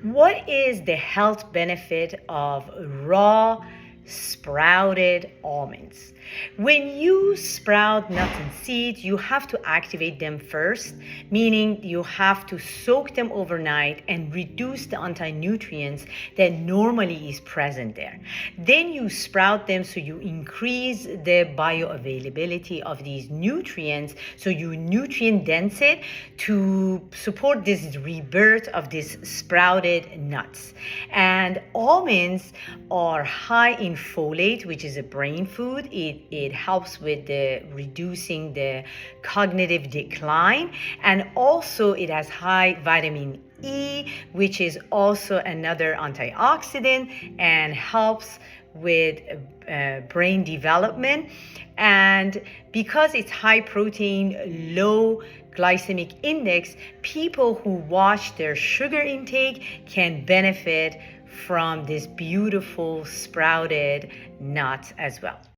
What is the health benefit of raw sprouted almonds? When you sprout nuts and seeds, you have to activate them first, meaning you have to soak them overnight and reduce the anti-nutrients that normally is present there. Then you sprout them, so you increase the bioavailability of these nutrients, so you nutrient dense it to support this rebirth of this sprouted nuts. And almonds are high in folate, which is a brain food. It helps with the reducing the cognitive decline, and also it has high vitamin E, which is also another antioxidant and helps with brain development. And because it's high protein, low glycemic index, people who watch their sugar intake can benefit from this beautiful sprouted nuts as well.